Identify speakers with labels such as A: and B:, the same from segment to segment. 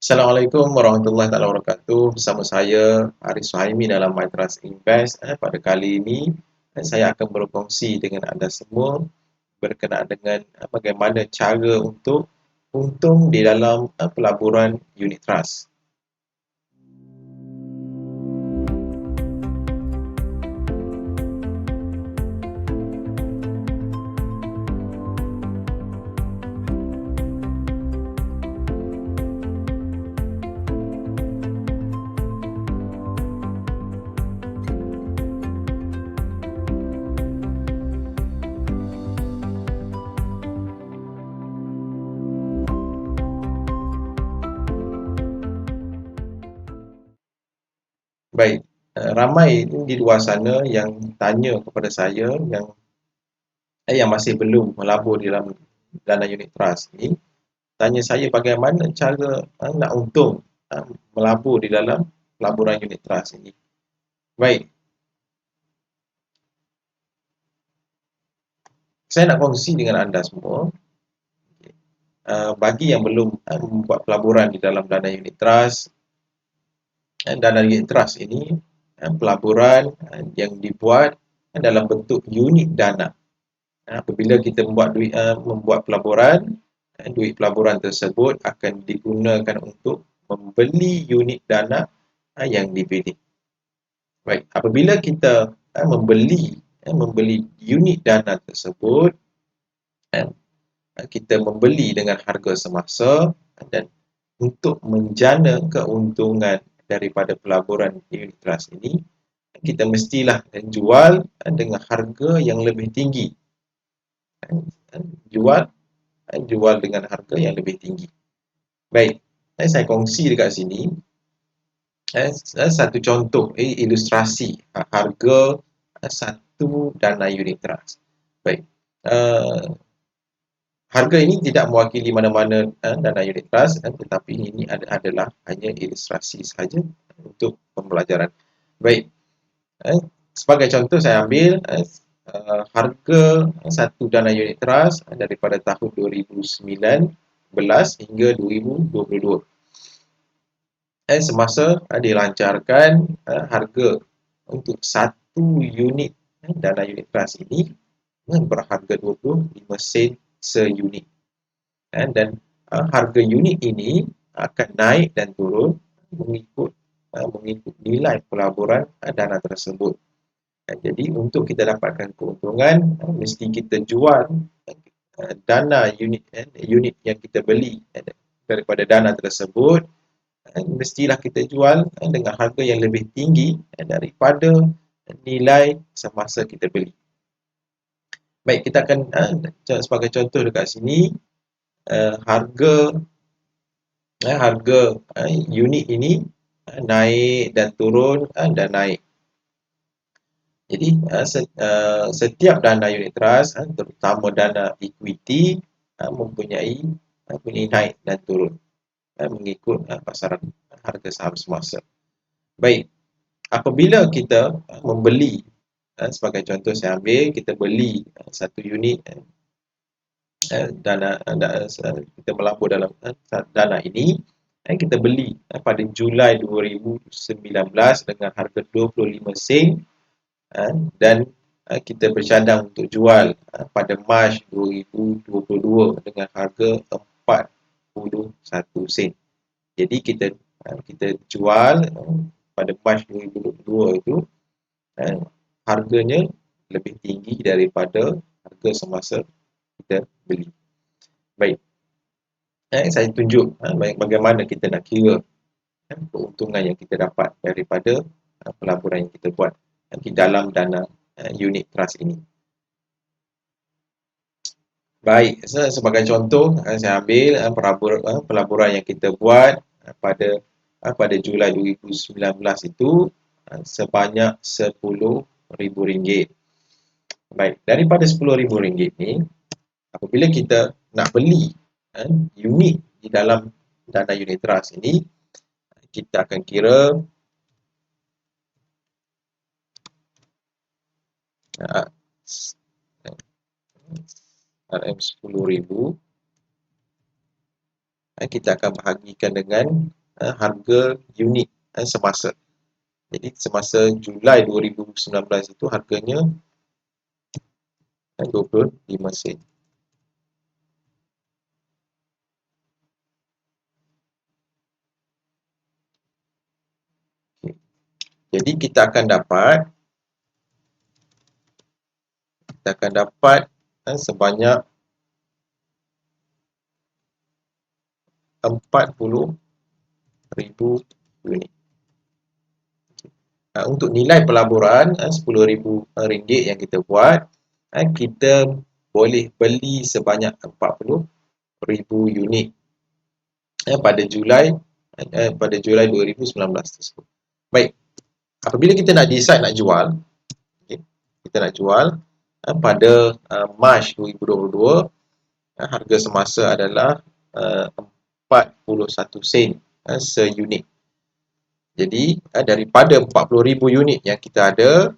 A: Assalamualaikum warahmatullahi wabarakatuh. Bersama saya Arif Suhaimi dalam My Trust Invest. Pada kali ini saya akan berkongsi dengan anda semua berkenaan dengan bagaimana cara untuk untung di dalam pelaburan unit trust. Baik, ramai di luar sana yang tanya kepada saya yang masih belum melabur di dalam dana unit trust ini, tanya saya bagaimana cara nak untung melabur di dalam pelaburan unit trust ini. Baik, saya nak kongsi dengan anda semua, bagi yang belum membuat pelaburan di dalam dana unit trust, dana unit trust ini pelaburan yang dibuat dalam bentuk unit dana. Apabila kita membuat pelaburan, duit pelaburan tersebut akan digunakan untuk membeli unit dana yang dipilih. Baik, apabila kita membeli unit dana tersebut, kita membeli dengan harga semasa dan untuk menjana keuntungan daripada pelaburan unit trust ini, kita mestilah jual dengan harga yang lebih tinggi. Jual dengan harga yang lebih tinggi. Baik, saya kongsi dekat sini satu contoh ilustrasi harga satu dana unit trust. Baik, harga ini tidak mewakili mana-mana dana unit trust, tetapi ini adalah hanya ilustrasi sahaja untuk pembelajaran. Baik, sebagai contoh saya ambil harga satu dana unit trust daripada tahun 2019 hingga 2022. Semasa dilancarkan harga untuk satu unit dana unit trust ini berharga 25 sen seunit. Dan harga unit ini akan naik dan turun mengikut nilai pelaburan dana tersebut. Jadi untuk kita dapatkan keuntungan, mesti kita jual dana unit yang kita beli daripada dana tersebut, mestilah kita jual dengan harga yang lebih tinggi daripada nilai semasa kita beli. Baik, kita akan sebagai contoh dekat sini, harga unit ini naik dan turun dan naik. Jadi setiap dana unit trust, terutama dana equity, mempunyai naik dan turun mengikut pasaran harga saham semasa. Baik, apabila kita membeli, sebagai contoh saya ambil, kita beli satu unit kita melabur dalam dana ini, kita beli pada Julai 2019 dengan harga 25 sen dan kita bercadang untuk jual pada Mac 2022 dengan harga 41 sen. Jadi kita jual pada Mac 2022 itu harganya lebih tinggi daripada harga semasa kita beli. Baik, saya tunjuk bagaimana kita nak kira keuntungan yang kita dapat daripada pelaburan yang kita buat di dalam dana unit trust ini. Baik, sebagai contoh saya ambil pelaburan yang kita buat pada Julai 2019 itu sebanyak RM10,000. Baik, daripada RM10,000 ni, apabila kita nak beli unit di dalam dana unit trust ini, kita akan kira RM10,000 kita akan bahagikan dengan harga unit semasa. Jadi semasa Julai 2019 itu harganya 25 sen. Okay. Jadi kita akan dapat sebanyak 40,000 unit. Untuk nilai pelaburan RM10,000 yang kita buat, kita boleh beli sebanyak 40,000 unit pada Julai 2019 tersebut. Baik, apabila kita nak decide nak jual, okay, kita nak jual pada Mac 2022, harga semasa adalah 41 sen seunit. Jadi daripada 40,000 unit yang kita ada,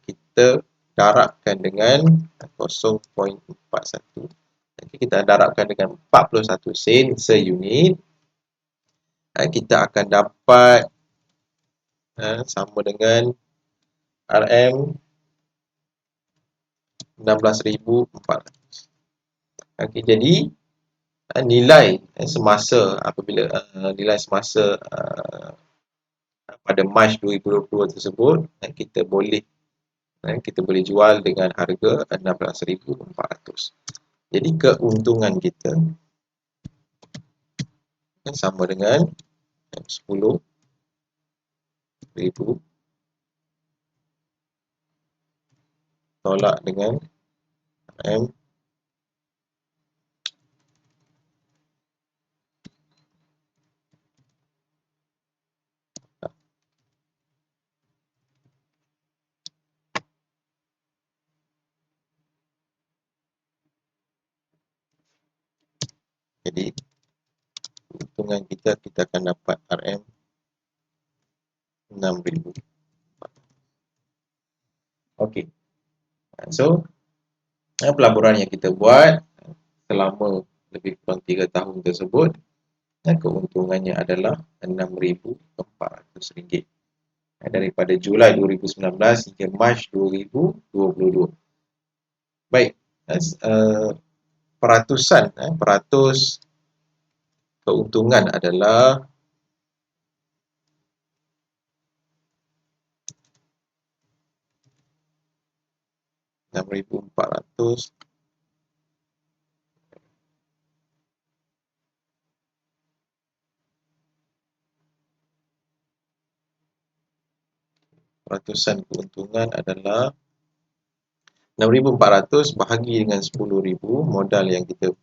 A: kita darabkan dengan 0.41. Kita darabkan dengan 41 sen seunit. Kita akan dapat sama dengan RM 16,400. Okay, jadi nilai semasa apabila nilai semasa pada Mac 2022 tersebut, kita boleh jual dengan harga 16,400. Jadi keuntungan kita sama dengan 10,000 tolak dengan RM. Jadi keuntungan kita akan dapat RM 6,000. Okey. So pelaburan yang kita buat selama lebih kurang 3 tahun tersebut, keuntungannya adalah RM6,400 daripada Julai 2019 hingga Mac 2022. Baik, peratus keuntungan adalah RM6,400 peratusan keuntungan adalah 6,400 bahagi dengan 10,000 modal yang kita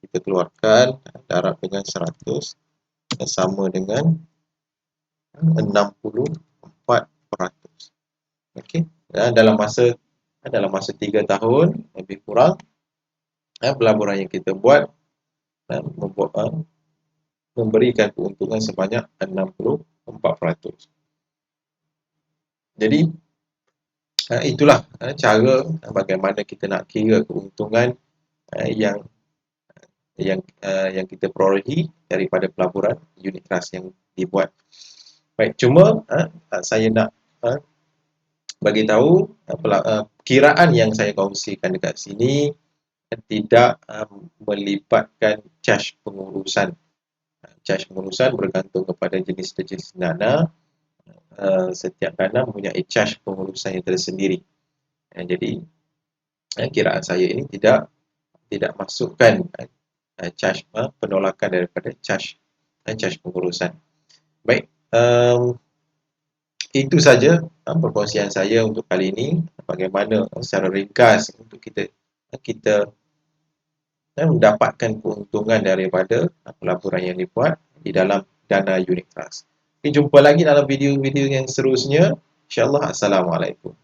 A: keluarkan, darab dengan 100 sama dengan 64%. Okey, dalam masa 3 tahun lebih kurang, pelaburan yang kita buat memberikan keuntungan sebanyak 64%. Jadi itulah cara bagaimana kita nak kira keuntungan yang kita perolehi daripada pelaburan unit trust yang dibuat. Baik, cuma saya nak bagi tahu kiraan yang saya kongsikan dekat sini tidak melibatkan caj pengurusan. Caj pengurusan bergantung kepada jenis dana. Setiap dana mempunyai caj pengurusan yang tersendiri. Jadi kiraan saya ini tidak masukkan caj penolakan daripada caj pengurusan. Baik, itu saja perkongsian saya untuk kali ini. Bagaimana secara ringkas untuk kita mendapatkan keuntungan daripada pelaburan yang dibuat di dalam dana unit trust. Okay, jumpa lagi dalam video-video yang seterusnya. InsyaAllah. Assalamualaikum.